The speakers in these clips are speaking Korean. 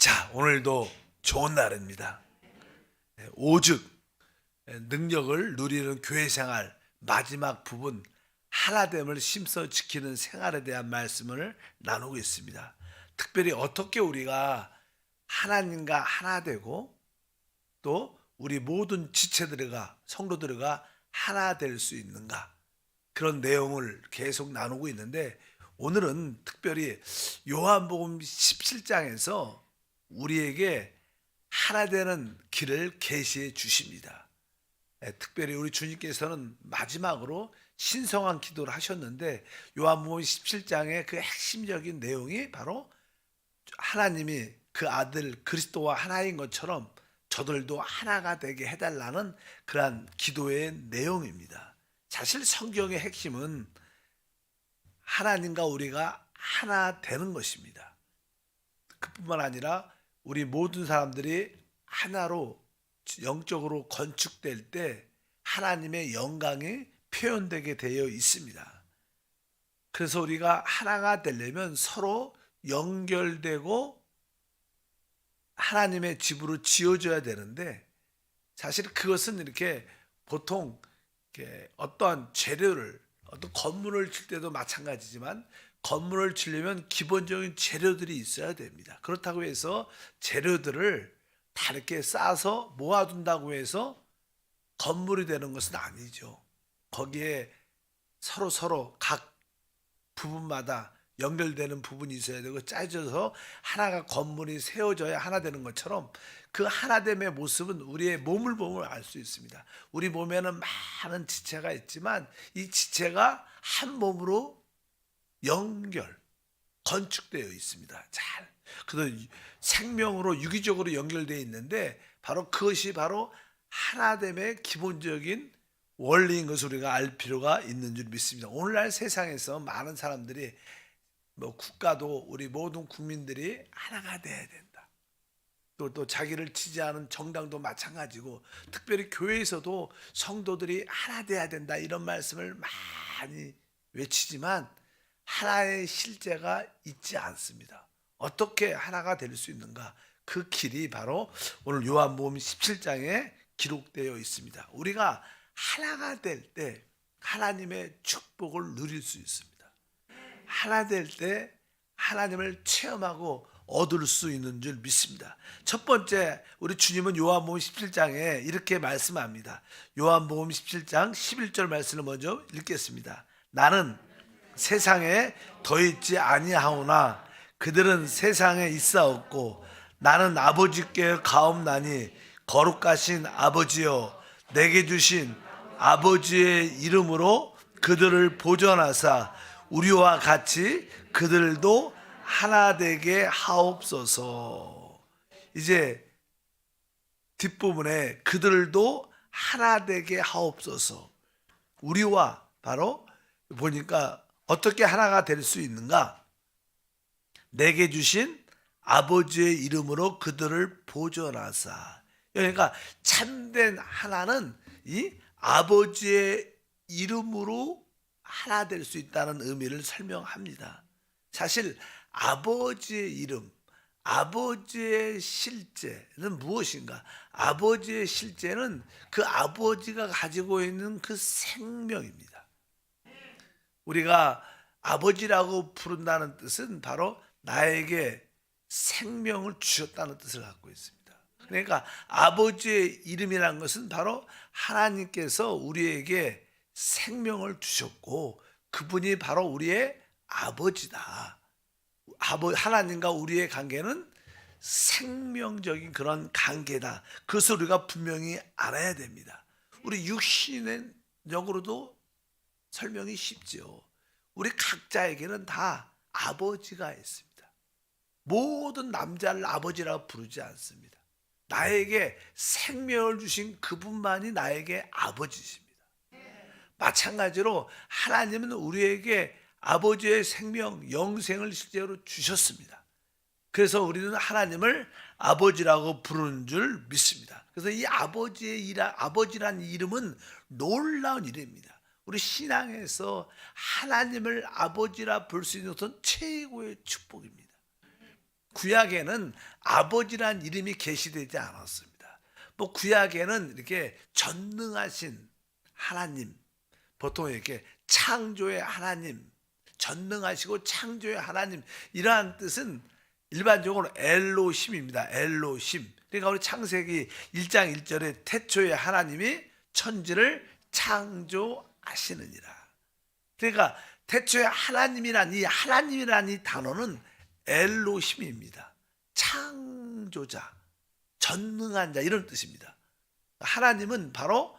자, 오늘도 좋은 날입니다. 오직 능력을 누리는 교회 생활 마지막 부분 하나됨을 심써 지키는 생활에 대한 말씀을 나누고 있습니다. 특별히 어떻게 우리가 하나님과 하나 되고 또 우리 모든 지체들과 성도들과 하나 될 수 있는가, 그런 내용을 계속 나누고 있는데, 오늘은 특별히 요한복음 17장에서 우리에게 하나 되는 길을 계시해 주십니다. 특별히 우리 주님께서는 마지막으로 신성한 기도를 하셨는데, 요한복음 17장의 그 핵심적인 내용이 바로 하나님이 그 아들 그리스도와 하나인 것처럼 저들도 하나가 되게 해달라는 그러한 기도의 내용입니다. 사실 성경의 핵심은 하나님과 우리가 하나 되는 것입니다. 그뿐만 아니라 우리 모든 사람들이 하나로 영적으로 건축될 때 하나님의 영광이 표현되게 되어 있습니다. 그래서 우리가 하나가 되려면 서로 연결되고 하나님의 집으로 지어져야 되는데, 사실 그것은 이렇게 보통 이렇게 어떠한 재료를, 어떤 건물을 칠 때도 마찬가지지만 건물을 지려면 기본적인 재료들이 있어야 됩니다. 그렇다고 해서 재료들을 다 이렇게 쌓아서 모아둔다고 해서 건물이 되는 것은 아니죠. 거기에 서로 각 부분마다 연결되는 부분이 있어야 되고 짜져서 하나가 건물이 세워져야 하나 되는 것처럼, 그 하나됨의 모습은 우리의 몸을 보면 알 수 있습니다. 우리 몸에는 많은 지체가 있지만 이 지체가 한 몸으로 건축되어 있습니다. 그래서 생명으로 유기적으로 연결되어 있는데, 바로 그것이 바로 하나됨의 기본적인 원리인 것을 우리가 알 필요가 있는 줄 믿습니다. 오늘날 세상에서 많은 사람들이 국가도 우리 모든 국민들이 하나가 돼야 된다. 또 자기를 지지하는 정당도 마찬가지고, 특별히 교회에서도 성도들이 하나 돼야 된다 이런 말씀을 많이 외치지만 하나의 실제가 있지 않습니다. 어떻게 하나가 될 수 있는가? 그 길이 바로 오늘 요한복음 17장에 기록되어 있습니다. 우리가 하나가 될 때 하나님의 축복을 누릴 수 있습니다. 하나 될 때 하나님을 체험하고 얻을 수 있는 줄 믿습니다. 첫 번째, 우리 주님은 요한복음 17장에 이렇게 말씀합니다. 요한복음 17장 11절 말씀을 먼저 읽겠습니다. 나는 세상에 더 있지 아니하오나 그들은 세상에 있사옵고 나는 아버지께 가옵나니 거룩하신 아버지여 내게 주신 아버지의 이름으로 그들을 보존하사 우리와 같이 그들도 하나 되게 하옵소서. 이제 뒷부분에 그들도 하나 되게 하옵소서. 우리와 바로 보니까 어떻게 하나가 될 수 있는가? 내게 주신 아버지의 이름으로 그들을 보존하사. 그러니까 참된 하나는 이 아버지의 이름으로 하나 될 수 있다는 의미를 설명합니다. 사실 아버지의 이름, 아버지의 실제는 무엇인가? 아버지의 실제는 그 아버지가 가지고 있는 그 생명입니다. 우리가 아버지라고 부른다는 뜻은 바로 나에게 생명을 주셨다는 뜻을 갖고 있습니다. 그러니까 아버지의 이름이라는 것은 바로 하나님께서 우리에게 생명을 주셨고 그분이 바로 우리의 아버지다. 하나님과 우리의 관계는 생명적인 그런 관계다. 그것을 우리가 분명히 알아야 됩니다. 우리 육신적으로도 설명이 쉽죠. 우리 각자에게는 다 아버지가 있습니다. 모든 남자를 아버지라고 부르지 않습니다. 나에게 생명을 주신 그분만이 나에게 아버지십니다. 마찬가지로 하나님은 우리에게 아버지의 생명, 영생을 실제로 주셨습니다. 그래서 우리는 하나님을 아버지라고 부르는 줄 믿습니다. 그래서 이 아버지란 이름은 놀라운 이름입니다. 우리 신앙에서 하나님을 아버지라 부를 수 있는 것은 최고의 축복입니다. 구약에는 아버지란 이름이 계시되지 않았습니다. 뭐 구약에는 이렇게 전능하신 하나님, 보통 이렇게 창조의 하나님, 전능하시고 창조의 하나님, 이러한 뜻은 일반적으로 엘로힘입니다. 엘로힘. 그러니까 우리 창세기 1장 1절에 태초에 하나님이 천지를 창조하시느니라. 그러니까 태초에 하나님이란 이 단어는 엘로힘입니다. 창조자, 전능한 자, 이런 뜻입니다. 하나님은 바로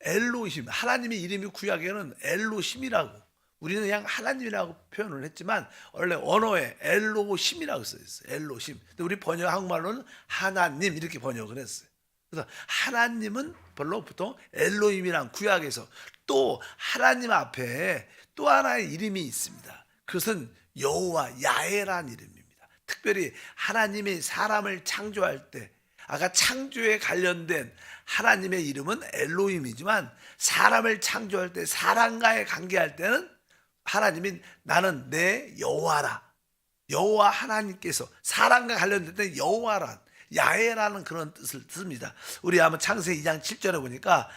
엘로힘, 하나님의 이름이 구약에는 엘로힘이라고, 우리는 그냥 하나님이라고 표현을 했지만 원래 언어에 엘로힘이라고 써 있어요. 엘로힘. 근데 우리 번역 한국말로는 하나님 이렇게 번역을 했어요. 그래서 하나님은 별로 보통 엘로힘이란 구약에서 또 하나님 앞에 또 하나의 이름이 있습니다. 그것은 여호와 야훼란 이름입니다. 특별히 하나님이 사람을 창조할 때, 아까 창조에 관련된 하나님의 이름은 엘로힘이지만 사람을 창조할 때, 사람과의 관계할 때는 하나님이 나는 내 여호와라. 여호와 하나님께서 사람과 관련될 때 여호와란, 야훼라는 그런 뜻을 씁니다. 우리 한번 창세기 2장 7절에 보니까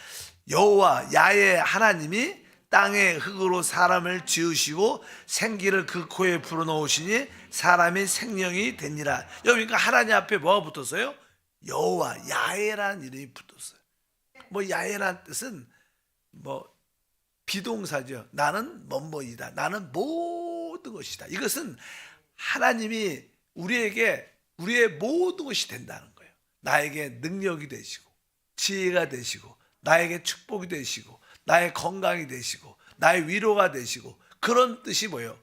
여호와 야훼 하나님이 땅의 흙으로 사람을 지으시고 생기를 그 코에 불어넣으시니 사람이 생명이 되니라. 여기니까 하나님 앞에 뭐가 붙었어요? 여호와 야훼라는 이름이 붙었어요. 뭐 야훼라는 뜻은 뭐 비동사죠. 나는 뭐뭐이다. 나는 모든 것이다. 이것은 하나님이 우리에게 우리의 모든 것이 된다는 거예요. 나에게 능력이 되시고 지혜가 되시고 나에게 축복이 되시고 나의 건강이 되시고 나의 위로가 되시고, 그런 뜻이 뭐예요?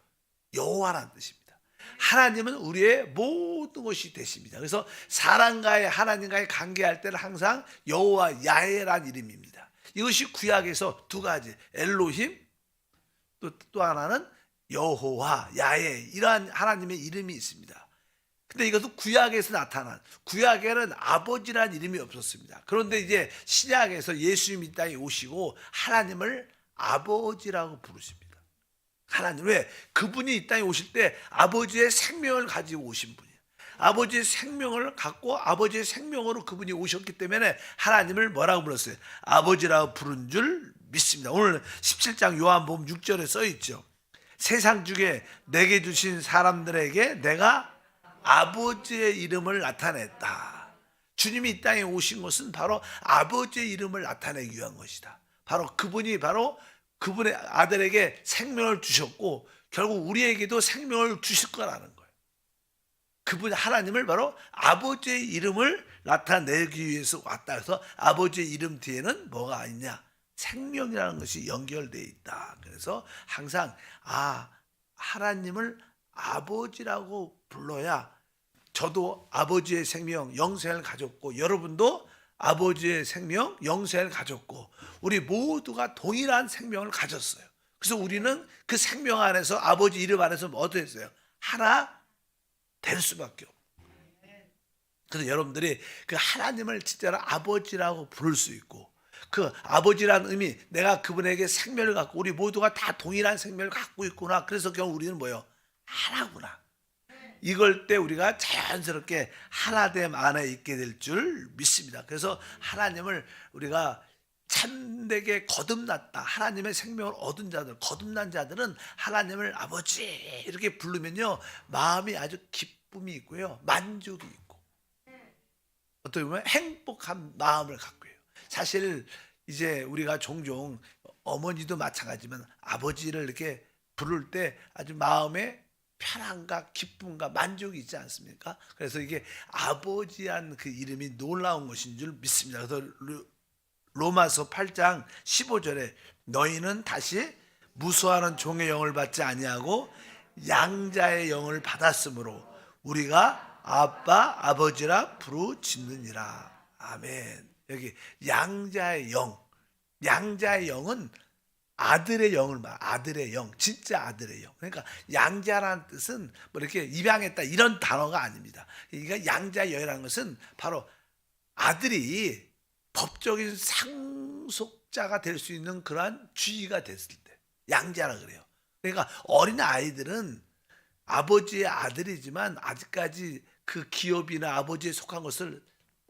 여호와라는 뜻입니다. 하나님은 우리의 모든 것이 되십니다. 그래서 사람과의 하나님과의 관계할 때는 항상 여호와 야훼라는 이름입니다. 이것이 구약에서 두 가지, 엘로힘, 또 하나는 여호와 야훼, 이러한 하나님의 이름이 있습니다. 근데 이것도 구약에서 나타난, 구약에는 아버지라는 이름이 없었습니다. 그런데 이제 신약에서 예수님이 이 땅에 오시고 하나님을 아버지라고 부르십니다. 하나님, 왜? 그분이 이 땅에 오실 때 아버지의 생명을 가지고 오신 분이에요. 아버지의 생명을 갖고 아버지의 생명으로 그분이 오셨기 때문에 하나님을 뭐라고 불렀어요? 아버지라고 부른 줄 믿습니다. 오늘 17장 요한복음 6절에 써 있죠. 세상 중에 내게 주신 사람들에게 내가 아버지의 이름을 나타냈다. 주님이 이 땅에 오신 것은 바로 아버지의 이름을 나타내기 위한 것이다. 바로 그분이 바로 그분의 아들에게 생명을 주셨고 결국 우리에게도 생명을 주실 거라는 거예요. 그분 하나님을 바로 아버지의 이름을 나타내기 위해서 왔다. 그래서 아버지의 이름 뒤에는 뭐가 있냐? 생명이라는 것이 연결되어 있다. 그래서 항상 하나님을 아버지라고 불러야 저도 아버지의 생명 영생을 가졌고 여러분도 아버지의 생명 영생을 가졌고 우리 모두가 동일한 생명을 가졌어요. 그래서 우리는 그 생명 안에서 아버지 이름 안에서 어떻게 했어요? 하나 될 수밖에 없고. 그래서 여러분들이 그 하나님을 진짜로 아버지라고 부를 수 있고 그 아버지라는 의미, 내가 그분에게 생명을 갖고 우리 모두가 다 동일한 생명을 갖고 있구나. 그래서 결국 우리는 뭐예요? 하나구나. 이걸 때 우리가 자연스럽게 하나됨 안에 있게 될 줄 믿습니다. 그래서 하나님을 우리가 참되게 거듭났다, 하나님의 생명을 얻은 자들, 거듭난 자들은 하나님을 아버지 이렇게 부르면요 마음이 아주 기쁨이 있고요 만족이 있고 어떻게 보면 행복한 마음을 갖고 해요. 사실 이제 우리가 종종 어머니도 마찬가지지만 아버지를 이렇게 부를 때 아주 마음에 편안과 기쁨과 만족이 있지 않습니까? 그래서 이게 아버지한 그 이름이 놀라운 것인 줄 믿습니다. 그래서 로마서 8장 15절에 너희는 다시 무수하는 종의 영을 받지 아니하고 양자의 영을 받았으므로 우리가 아빠 아버지라 부르짖느니라. 아멘. 여기 양자의 영, 양자의 영은 아들의 영을 말, 아들의 영, 진짜 아들의 영. 그러니까 양자라는 뜻은 뭐 이렇게 입양했다 이런 단어가 아닙니다. 그러니까 양자의 영이라는 것은 바로 아들이 법적인 상속자가 될 수 있는 그러한 주의가 됐을 때 양자라 그래요. 그러니까 어린 아이들은 아버지의 아들이지만 아직까지 그 기업이나 아버지에 속한 것을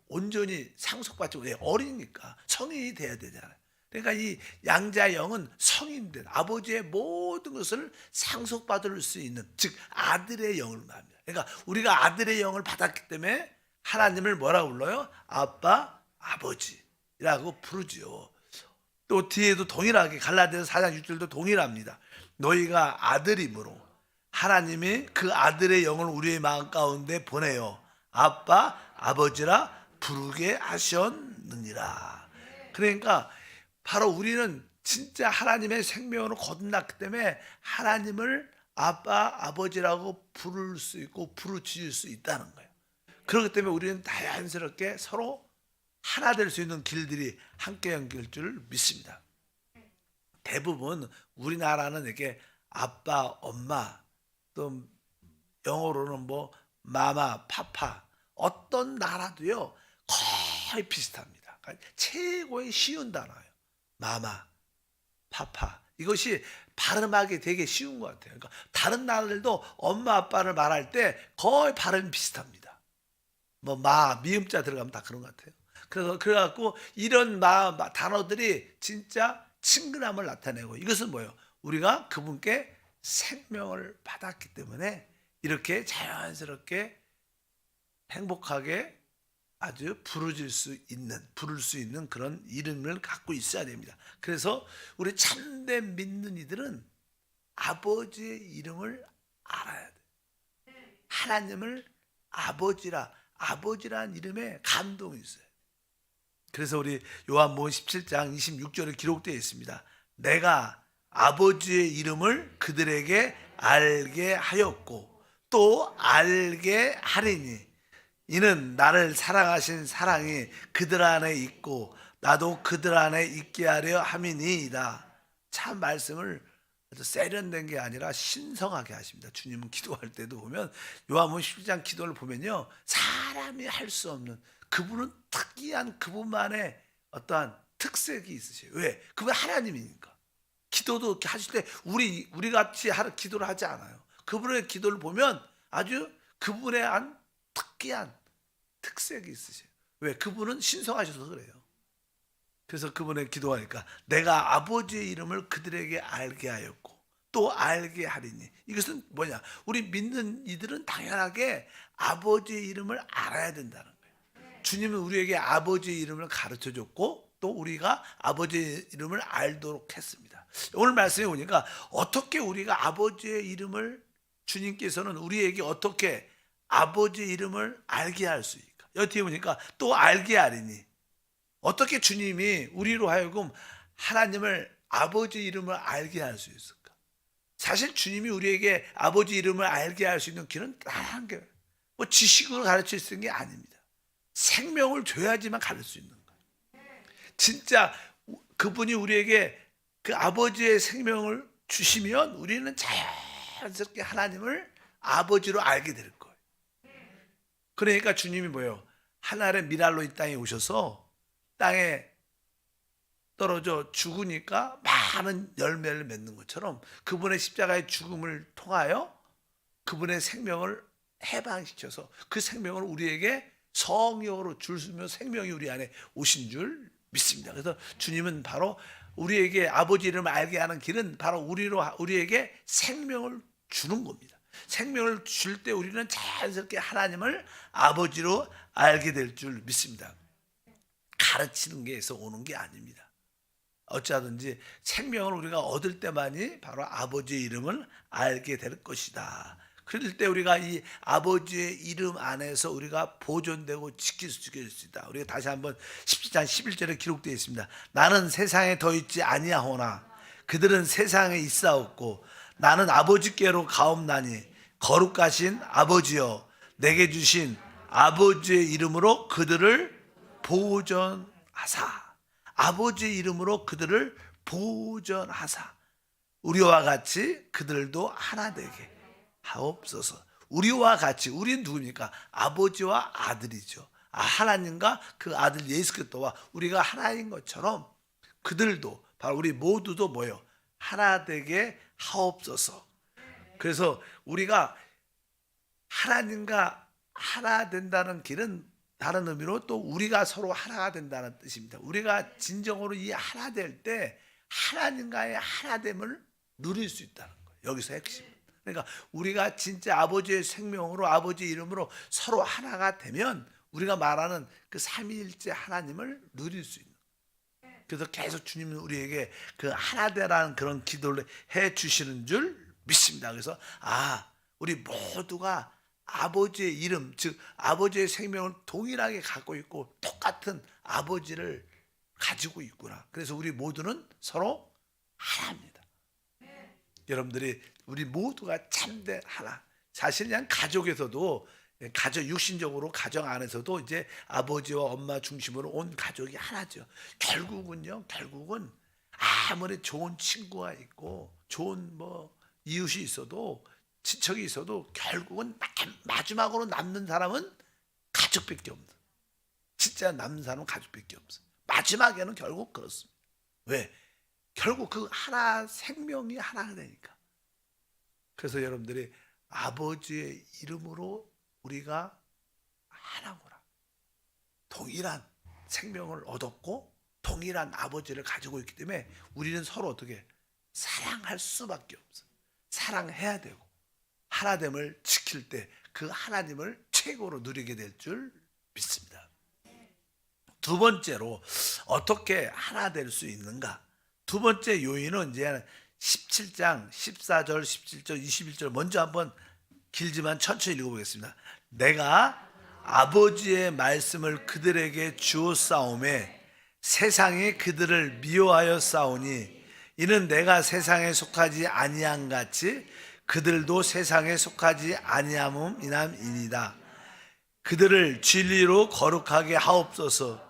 온전히 상속받지 못해. 어리니까 성인이 돼야 되잖아요. 그러니까 이 양자 영은 성인된 아버지의 모든 것을 상속받을 수 있는, 즉 아들의 영을 말합니다. 그러니까 우리가 아들의 영을 받았기 때문에 하나님을 뭐라고 불러요? 아빠, 아버지라고 부르지요. 또 뒤에도 동일하게 갈라디아서 4장 6절도 동일합니다. 너희가 아들이므로 하나님이 그 아들의 영을 우리의 마음 가운데 보내요 아빠, 아버지라 부르게 하셨느니라. 그러니까 바로 우리는 진짜 하나님의 생명으로 거듭났기 때문에 하나님을 아빠, 아버지라고 부를 수 있고 부르짖을 수 있다는 거예요. 그렇기 때문에 우리는 자연스럽게 서로 하나 될 수 있는 길들이 함께 연결될 줄 믿습니다. 대부분 우리나라는 이렇게 아빠, 엄마, 또 영어로는 뭐 마마, 파파, 어떤 나라도요 거의 비슷합니다. 최고의 쉬운 단어예요. 마마, 파파. 이것이 발음하기 되게 쉬운 것 같아요. 그러니까 다른 나라들도 엄마 아빠를 말할 때 거의 발음이 비슷합니다. 뭐 미음자 들어가면 다 그런 것 같아요. 그래갖고 이런 단어들이 진짜 친근함을 나타내고, 이것은 뭐예요? 우리가 그분께 생명을 받았기 때문에 이렇게 자연스럽게 행복하게 아주 부를 수 있는 그런 이름을 갖고 있어야 됩니다. 그래서 우리 참된 믿는 이들은 아버지의 이름을 알아야 돼. 하나님을 아버지라는 이름에 감동이 있어요. 그래서 우리 요한복음 17장 26절에 기록되어 있습니다. 내가 아버지의 이름을 그들에게 알게 하였고 또 알게 하리니 이는 나를 사랑하신 사랑이 그들 안에 있고 나도 그들 안에 있게 하려 함이니이다. 참 말씀을 아주 세련된 게 아니라 신성하게 하십니다. 주님은 기도할 때도 보면 요한복음 17장 기도를 보면요, 사람이 할 수 없는, 그분은 특이한 그분만의 어떠한 특색이 있으세요. 왜? 그분 하나님이니까. 기도도 이렇게 하실 때 우리 같이 기도를 하지 않아요. 그분의 기도를 보면 아주 그분의 한 특이한 특색이 있으세요. 왜? 그분은 신성하셔서 그래요. 그래서 그분의 기도하니까 내가 아버지의 이름을 그들에게 알게 하였고 또 알게 하리니, 이것은 뭐냐? 우리 믿는 이들은 당연하게 아버지의 이름을 알아야 된다는 거예요. 주님은 우리에게 아버지의 이름을 가르쳐 줬고 또 우리가 아버지의 이름을 알도록 했습니다. 오늘 말씀에 보니까 어떻게 우리가 아버지의 이름을, 주님께서는 우리에게 어떻게 아버지의 이름을 알게 할 수 있을까? 여기 보니까 또 알게 하리니, 어떻게 주님이 우리로 하여금 하나님을 아버지 이름을 알게 할 수 있을까? 사실 주님이 우리에게 아버지 이름을 알게 할 수 있는 길은 딱 한 개, 뭐 지식으로 가르칠 수 있는 게 아닙니다. 생명을 줘야지만 가르칠 수 있는 거예요. 진짜 그분이 우리에게 그 아버지의 생명을 주시면 우리는 자연스럽게 하나님을 아버지로 알게 될 거예요. 그러니까 주님이 뭐예요? 하늘의 미랄로 이 땅에 오셔서 땅에 떨어져 죽으니까 많은 열매를 맺는 것처럼 그분의 십자가의 죽음을 통하여 그분의 생명을 해방시켜서 그 생명을 우리에게 성령으로 주시며 생명이 우리 안에 오신 줄 믿습니다. 그래서 주님은 바로 우리에게 아버지 이름을 알게 하는 길은 바로 우리에게 생명을 주는 겁니다. 생명을 줄 때 우리는 자연스럽게 하나님을 아버지로 알게 될 줄 믿습니다. 가르치는 게에서 오는 게 아닙니다. 어찌하든지 생명을 우리가 얻을 때만이 바로 아버지의 이름을 알게 될 것이다. 그럴 때 우리가 이 아버지의 이름 안에서 우리가 보존되고 지킬 수 있다. 우리가 다시 한번 17장 11절에 기록되어 있습니다. 나는 세상에 더 있지 아니하오나 그들은 세상에 있사옵고 나는 아버지께로 가옵나니 거룩하신 아버지여 내게 주신 아버지의 이름으로 그들을 보존하사, 아버지의 이름으로 그들을 보존하사 우리와 같이 그들도 하나 되게 하옵소서. 우리와 같이, 우리는 누굽니까? 아버지와 아들이죠. 하나님과 그 아들 예수 그리스도와 우리가 하나인 것처럼 그들도, 바로 우리 모두도 뭐예요? 하나 되게 하옵소서. 그래서 우리가 하나님과 하나 된다는 길은 다른 의미로 또 우리가 서로 하나가 된다는 뜻입니다. 우리가 진정으로 이 하나 될 때 하나님과의 하나됨을 누릴 수 있다는 거예요. 여기서 핵심. 그러니까 우리가 진짜 아버지의 생명으로 아버지의 이름으로 서로 하나가 되면 우리가 말하는 그 삼위일체 하나님을 누릴 수 있는 거예요. 그래서 계속 주님은 우리에게 그 하나 되라는 그런 기도를 해 주시는 줄 믿습니다. 그래서 우리 모두가 아버지의 이름, 즉 아버지의 생명을 동일하게 갖고 있고 똑같은 아버지를 가지고 있구나. 그래서 우리 모두는 서로 하나입니다. 여러분들이 우리 모두가 참된 하나. 사실 그냥 가족에서도 가족 육신적으로 가정 안에서도 이제 아버지와 엄마 중심으로 온 가족이 하나죠. 결국은 아무리 좋은 친구가 있고 좋은 이웃이 있어도 친척이 있어도 결국은 마지막으로 남는 사람은 가족밖에 없어. 진짜 남는 사람은 가족밖에 없어. 마지막에는 결국 그렇습니다. 왜? 결국 그 하나 생명이 하나가 되니까. 그래서 여러분들이 아버지의 이름으로 우리가 하나구나. 동일한 생명을 얻었고 동일한 아버지를 가지고 있기 때문에 우리는 서로 어떻게 사랑할 수밖에 없어. 사랑해야 되고 하나됨을 지킬 때 그 하나님을 최고로 누리게 될 줄 믿습니다. 두 번째로 어떻게 하나 될 수 있는가? 두 번째 요인은 이제 17장 14절 17절 21절 먼저 한번 길지만 천천히 읽어보겠습니다. 내가 아버지의 말씀을 그들에게 주었사오매 세상이 그들을 미워하여 싸우니 이는 내가 세상에 속하지 아니한 같이 그들도 세상에 속하지 아니함이니이다. 그들을 진리로 거룩하게 하옵소서.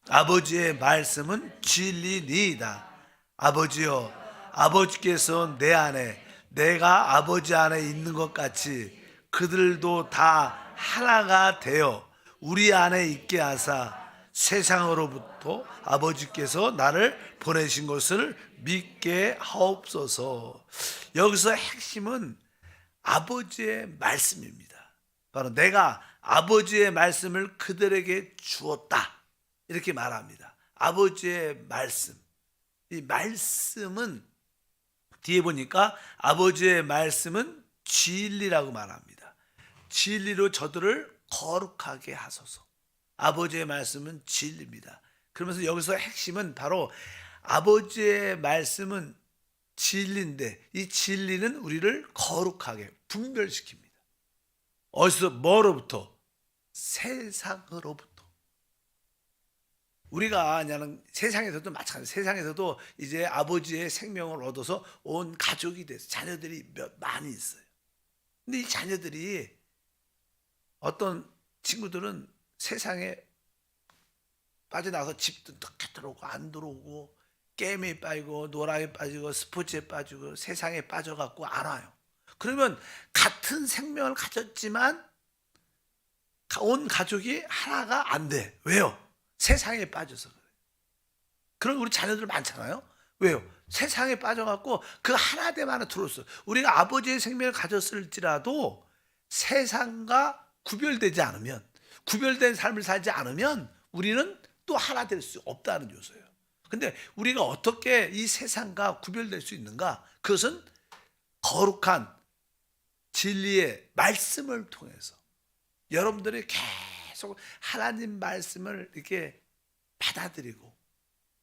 아버지의 말씀은 진리니이다. 아버지여, 아버지께서 내 안에 내가 아버지 안에 있는 것 같이 그들도 다 하나가 되어 우리 안에 있게 하사 세상으로부터 아버지께서 나를 보내신 것을 믿게 하옵소서. 여기서 핵심은 아버지의 말씀입니다. 바로 내가 아버지의 말씀을 그들에게 주었다. 이렇게 말합니다. 아버지의 말씀. 이 말씀은 뒤에 보니까 아버지의 말씀은 진리라고 말합니다. 진리로 저들을 거룩하게 하소서. 아버지의 말씀은 진리입니다. 그러면서 여기서 핵심은 바로 아버지의 말씀은 진리인데 이 진리는 우리를 거룩하게 분별시킵니다. 어디서 뭐로부터? 세상으로부터. 우리가 그냥 세상에서도 마찬가지. 세상에서도 이제 아버지의 생명을 얻어서 온 가족이 돼서 자녀들이 많이 있어요. 근데 이 자녀들이 어떤 친구들은 세상에 빠져나가서 집도 늦게 들어오고 안 들어오고 게임에 빠지고 노락에 빠지고 스포츠에 빠지고 세상에 빠져갖고 안 와요. 그러면 같은 생명을 가졌지만 온 가족이 하나가 안 돼. 왜요? 세상에 빠져서 그래요. 그런 우리 자녀들 많잖아요. 왜요? 세상에 빠져갖고 그 하나됨 안에 들어왔어요. 우리가 아버지의 생명을 가졌을지라도 세상과 구별되지 않으면 구별된 삶을 살지 않으면 우리는 또 하나 될 수 없다는 요소예요. 근데 우리가 어떻게 이 세상과 구별될 수 있는가? 그것은 거룩한 진리의 말씀을 통해서 여러분들이 계속 하나님 말씀을 이렇게 받아들이고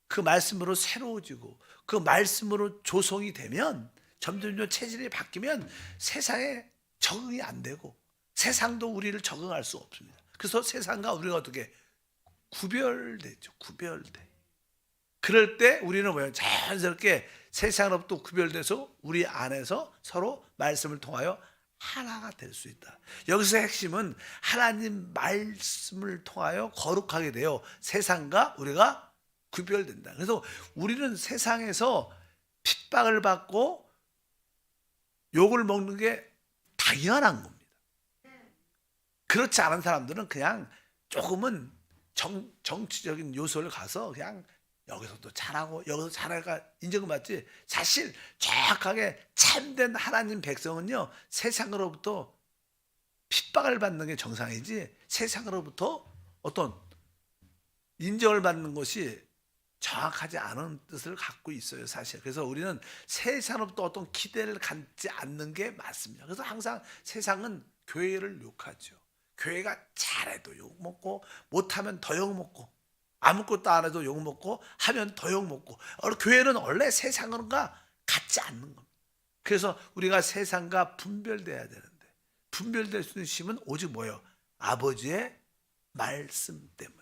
그 말씀으로 새로워지고 그 말씀으로 조성이 되면 점점 체질이 바뀌면 세상에 적응이 안 되고 세상도 우리를 적응할 수 없습니다. 그래서 세상과 우리가 어떻게 구별되죠. 구별돼. 그럴 때 우리는 뭐예요? 자연스럽게 세상으로부터 구별돼서 우리 안에서 서로 말씀을 통하여 하나가 될 수 있다. 여기서 핵심은 하나님 말씀을 통하여 거룩하게 되어 세상과 우리가 구별된다. 그래서 우리는 세상에서 핍박을 받고 욕을 먹는 게 당연한 겁니다. 그렇지 않은 사람들은 그냥 조금은 정치적인 요소를 가서 그냥 여기서도 잘하고 여기서 잘하니까 인정을 받지. 사실 정확하게 참된 하나님 백성은요 세상으로부터 핍박을 받는 게 정상이지 세상으로부터 어떤 인정을 받는 것이 정확하지 않은 뜻을 갖고 있어요, 사실. 그래서 우리는 세상으로부터 어떤 기대를 갖지 않는 게 맞습니다. 그래서 항상 세상은 교회를 욕하죠. 교회가 잘해도 욕먹고 못하면 더 욕먹고 아무것도 안 해도 욕먹고 하면 더 욕먹고, 교회는 원래 세상과 같지 않는 겁니다. 그래서 우리가 세상과 분별돼야 되는데, 분별될 수 있는 힘은 오직 뭐예요? 아버지의 말씀 때문에.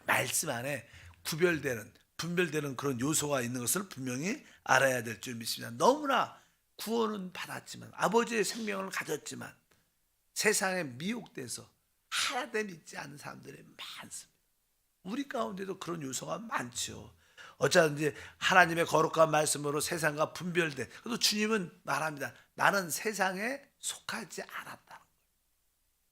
말씀 안에 분별되는 그런 요소가 있는 것을 분명히 알아야 될 줄 믿습니다. 너무나 구원은 받았지만, 아버지의 생명을 가졌지만 세상에 미혹돼서 하나됨 있지 않은 사람들이 많습니다. 우리 가운데도 그런 요소가 많죠. 어쩌든지 하나님의 거룩한 말씀으로 세상과 분별된, 그래도 주님은 말합니다. 나는 세상에 속하지 않았다는 거예요.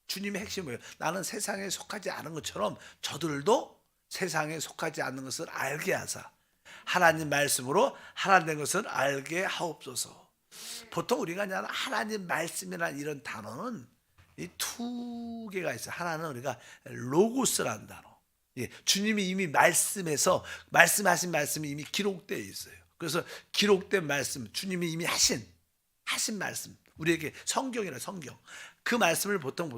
주님의 핵심이 뭐예요? 나는 세상에 속하지 않은 것처럼 저들도 세상에 속하지 않는 것을 알게 하사 하나님 말씀으로 하나 된 것을 알게 하옵소서. 보통 우리가 그냥 하나님 말씀이라는 이런 단어는 이 두 개가 있어요. 하나는 우리가 로고스라는 단어. 주님이 이미 말씀에서 말씀하신 말씀이 이미 기록되어 있어요. 그래서 기록된 말씀, 주님이 이미 하신 말씀, 우리에게 성경이라 성경. 그 말씀을 보통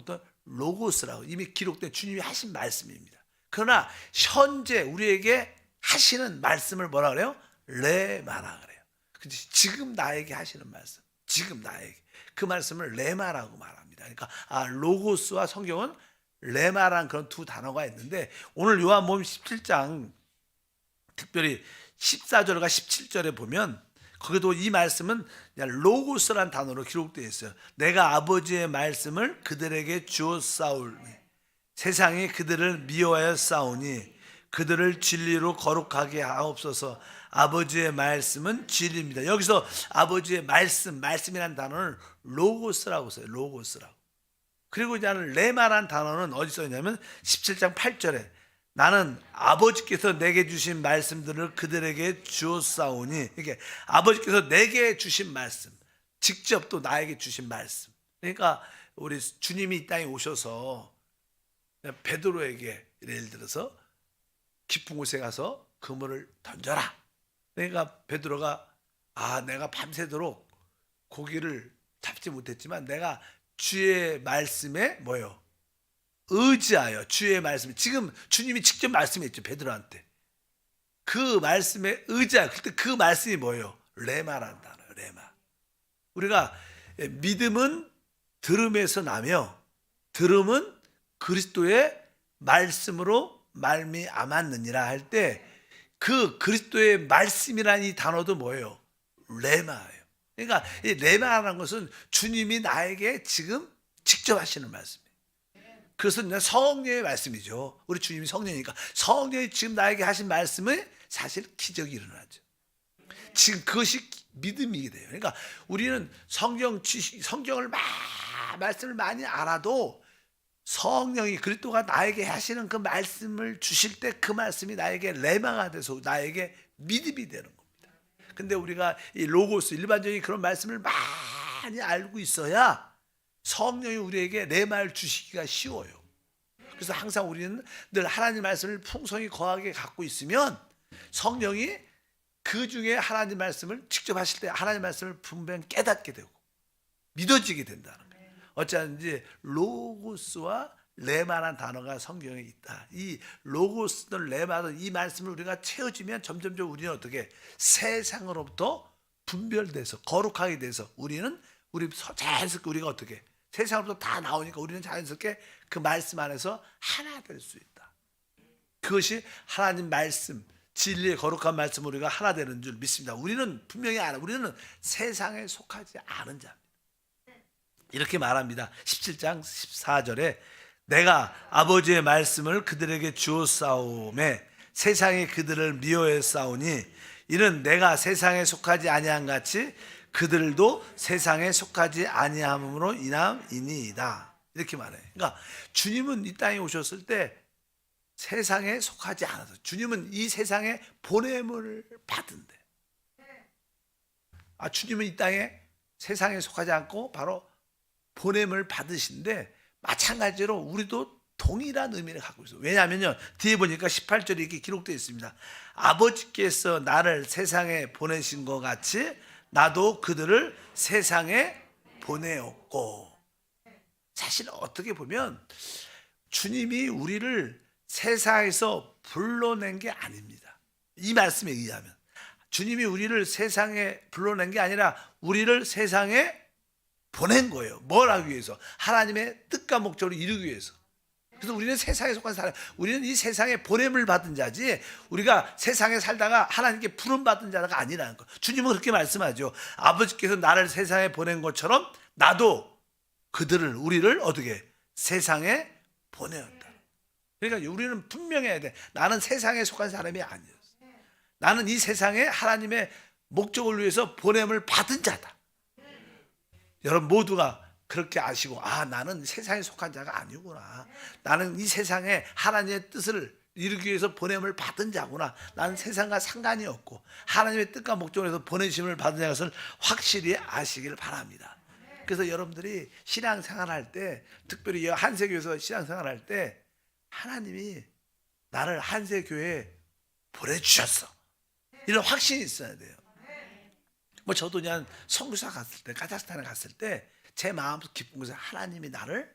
로고스라고, 이미 기록된 주님이 하신 말씀입니다. 그러나 현재 우리에게 하시는 말씀을 뭐라 그래요? 레마라 그래요. 지금 나에게 하시는 말씀, 지금 나에게 그 말씀을 레마라고 말합니다. 그러니까 로고스와 성경은 레마라는 그런 두 단어가 있는데, 오늘 요한복음 17장 특별히 14절과 17절에 보면 거기도 이 말씀은 로고스라는 단어로 기록되어 있어요. 내가 아버지의 말씀을 그들에게 주었사오니 세상이 그들을 미워하여 싸우니 그들을 진리로 거룩하게 하옵소서. 아버지의 말씀은 진리입니다. 여기서 아버지의 말씀이라는 단어는 로고스라고 써요. 로고스라고. 그리고 이제 레마라는 단어는 어디 써 있냐면 17장 8절에 나는 아버지께서 내게 주신 말씀들을 그들에게 주었사오니, 이게 아버지께서 내게 주신 말씀, 직접 또 나에게 주신 말씀. 그러니까 우리 주님이 이 땅에 오셔서 베드로에게 예를 들어서 깊은 곳에 가서 그물을 던져라. 그러니까 베드로가 내가 밤새도록 고기를 잡지 못했지만 내가 주의 말씀에 뭐요? 의지하여 주의 말씀, 지금 주님이 직접 말씀했죠, 베드로한테. 그 말씀에 의지하여, 그때 그 말씀이 뭐예요? 레마라는 단어예요. 레마. 우리가 믿음은 들음에서 나며 들음은 그리스도의 말씀으로 말미암았느니라 할 때, 그 그리스도의 말씀이라는 이 단어도 뭐예요? 레마예요. 그러니까 이 레마라는 것은 주님이 나에게 지금 직접 하시는 말씀이에요. 그것은 성령의 말씀이죠. 우리 주님이 성령이니까 성령이 지금 나에게 하신 말씀은 사실 기적이 일어나죠. 지금 그것이 믿음이 돼요. 그러니까 우리는 성경을 말씀을 많이 알아도 성령이 그리스도가 나에게 하시는 그 말씀을 주실 때 그 말씀이 나에게 레마가 돼서 나에게 믿음이 되는 겁니다. 근데 우리가 이 로고스, 일반적인 그런 말씀을 많이 알고 있어야 성령이 우리에게 레마를 주시기가 쉬워요. 그래서 항상 우리는 늘 하나님 말씀을 풍성히 거하게 갖고 있으면 성령이 그 중에 하나님 말씀을 직접 하실 때 하나님 말씀을 분명히 깨닫게 되고 믿어지게 된다는 거예요. 어찌하든지 로고스와 레마라는 단어가 성경에 있다. 이 로고스든 레마든 이 말씀을 우리가 채워지면 점점점 우리는 어떻게 세상으로부터 분별돼서 거룩하게 돼서 우리 자연스럽게 우리가 어떻게 세상으로부터 다 나오니까 우리는 자연스럽게 그 말씀 안에서 하나 될 수 있다. 그것이 하나님 말씀, 진리의 거룩한 말씀 우리가 하나 되는 줄 믿습니다. 우리는 분명히 알아. 우리는 세상에 속하지 않은 자입니다. 이렇게 말합니다. 17장 14절에 내가 아버지의 말씀을 그들에게 주었사오매 세상이 그들을 미워했사오니 이는 내가 세상에 속하지 아니한 같이 그들도 세상에 속하지 아니함으로 인함이니이다. 이렇게 말해요. 그러니까 주님은 이 땅에 오셨을 때 세상에 속하지 않아서 주님은 이 세상에 보냄을 받은데, 주님은 이 땅에 세상에 속하지 않고 바로 보냄을 받으신데 마찬가지로 우리도 동일한 의미를 갖고 있어요. 왜냐하면요, 뒤에 보니까 18절에 이렇게 기록되어 있습니다. 아버지께서 나를 세상에 보내신 것 같이 나도 그들을 세상에 보내었고. 사실 어떻게 보면 주님이 우리를 세상에서 불러낸 게 아닙니다. 이 말씀에 의하면 주님이 우리를 세상에 불러낸 게 아니라 우리를 세상에 보낸 거예요. 뭘 하기 위해서? 하나님의 뜻과 목적을 이루기 위해서. 그래서 우리는 세상에 속한 사람, 우리는 이 세상에 보냄을 받은 자지 우리가 세상에 살다가 하나님께 부름 받은 자가 아니라는 거. 주님은 그렇게 말씀하죠. 아버지께서 나를 세상에 보낸 것처럼 나도 그들을, 우리를 어떻게 세상에 보내었다. 그러니까 우리는 분명해야 돼. 나는 세상에 속한 사람이 아니었어. 나는 이 세상에 하나님의 목적을 위해서 보냄을 받은 자다. 여러분 모두가 그렇게 아시고, 아, 나는 세상에 속한 자가 아니구나. 나는 이 세상에 하나님의 뜻을 이루기 위해서 보냄을 받은 자구나. 나는 세상과 상관이 없고 하나님의 뜻과 목적을 위해서 보내심을 받은 자것을 확실히 아시길 바랍니다. 그래서 여러분들이 신앙생활할 때, 특별히 한세교에서 신앙생활할 때 하나님이 나를 한세교회에 보내주셨어, 이런 확신이 있어야 돼요. 뭐 저도 그냥 선교사 갔을 때, 카자흐스탄에 갔을 때 제 마음속 기쁜 것은 하나님이 나를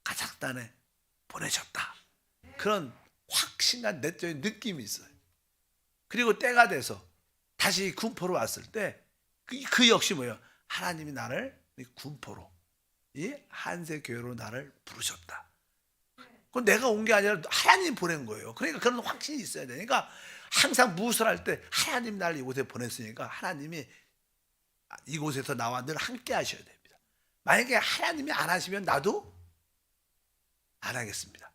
카자흐스탄에 보내셨다, 그런 확신과 내적인 느낌이 있어요. 그리고 때가 돼서 다시 군포로 왔을 때 그 역시 뭐예요? 하나님이 나를 군포로, 이 한세교회로 나를 부르셨다. 그건 내가 온 게 아니라 하나님이 보낸 거예요. 그러니까 그런 확신이 있어야 되니까 항상 무엇을 할 때 하나님 나를 이곳에 보냈으니까 하나님이 이곳에서 나와 늘 함께 하셔야 됩니다. 만약에 하나님이 안 하시면 나도 안 하겠습니다.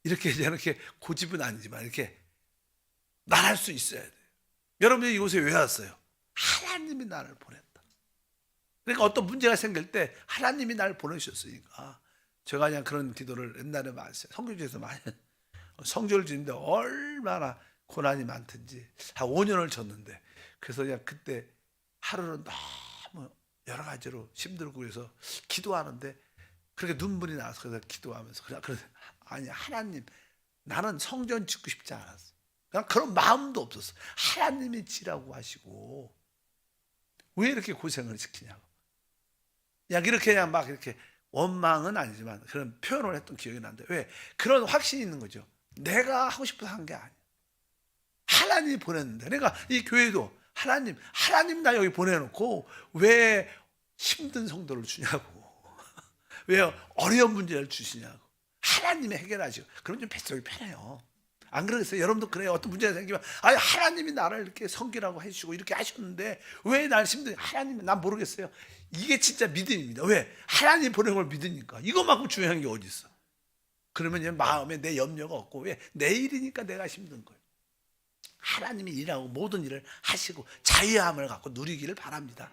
이렇게 저렇게 고집은 아니지만 이렇게 말할 수 있어야 돼요. 여러분이 이곳에 왜 왔어요? 하나님이 나를 보냈다. 그러니까 어떤 문제가 생길 때 하나님이 나를 보내셨으니까. 제가 그냥 그런 기도를 옛날에 많이 했어요. 성경에서 많이 성전을 짓는데 얼마나 고난이 많든지 한 5년을 졌는데, 그래서 그냥 그때 하루는 너무 여러 가지로 힘들고 그래서 기도하는데 그렇게 눈물이 나서 그래서 기도하면서 그냥 아니 하나님, 나는 성전 짓고 싶지 않았어. 그냥 그런 마음도 없었어. 하나님이 지라고 하시고 왜 이렇게 고생을 시키냐고. 그냥 이렇게 그냥 막 이렇게 원망은 아니지만 그런 표현을 했던 기억이 나는데, 왜? 그런 확신이 있는 거죠. 내가 하고 싶어서 한 게 아니야. 하나님이 보냈는데. 그러니까 이 교회도 하나님 나 여기 보내놓고 왜 힘든 성도를 주냐고. 왜 어려운 문제를 주시냐고. 하나님이 해결하시고. 그럼 좀 뱃속이 편해요. 안 그러겠어요? 여러분도 그래요. 어떤 문제가 생기면 아니 하나님이 나를 이렇게 섬기라고 해주시고 이렇게 하셨는데 왜 날 힘들게. 하나님이 난 모르겠어요. 이게 진짜 믿음입니다. 왜? 하나님 보낸 걸 믿으니까. 이것만큼 중요한 게 어디 있어? 그러면 마음에 내 염려가 없고, 왜? 내 일이니까 내가 힘든 거예요. 하나님이 일하고 모든 일을 하시고 자유함을 갖고 누리기를 바랍니다.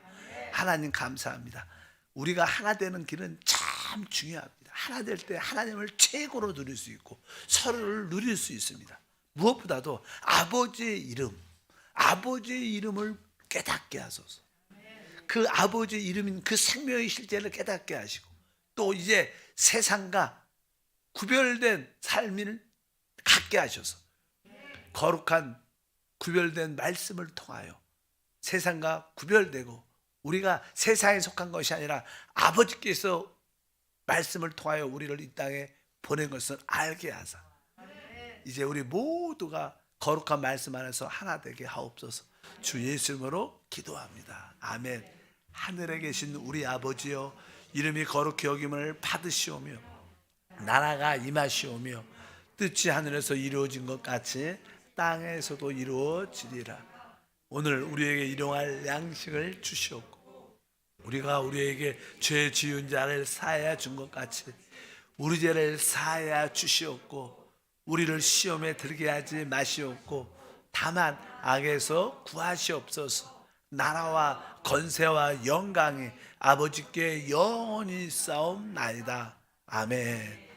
하나님 감사합니다. 우리가 하나 되는 길은 참 중요합니다. 하나 될 때 하나님을 최고로 누릴 수 있고 서로를 누릴 수 있습니다. 무엇보다도 아버지의 이름을 깨닫게 하소서. 그 아버지의 이름인 그 생명의 실제를 깨닫게 하시고, 또 이제 세상과 구별된 삶을 갖게 하셔서 거룩한 구별된 말씀을 통하여 세상과 구별되고, 우리가 세상에 속한 것이 아니라 아버지께서 말씀을 통하여 우리를 이 땅에 보낸 것을 알게 하사 이제 우리 모두가 거룩한 말씀 안에서 하나 되게 하옵소서. 주 예수 이름으로 기도합니다. 아멘. 하늘에 계신 우리 아버지여, 이름이 거룩히 여김을 받으시오며 나라가 임하시오며 뜻이 하늘에서 이루어진 것 같이 땅에서도 이루어지리라. 오늘 우리에게 일용할 양식을 주시옵고, 우리가 우리에게 죄 지은 자를 사하여 준 것 같이 우리 죄를 사하여 주시옵고, 우리를 시험에 들게 하지 마시옵고 다만 악에서 구하시옵소서. 나라와 권세와 영광이 아버지께 영원히 싸움나이다. 아멘.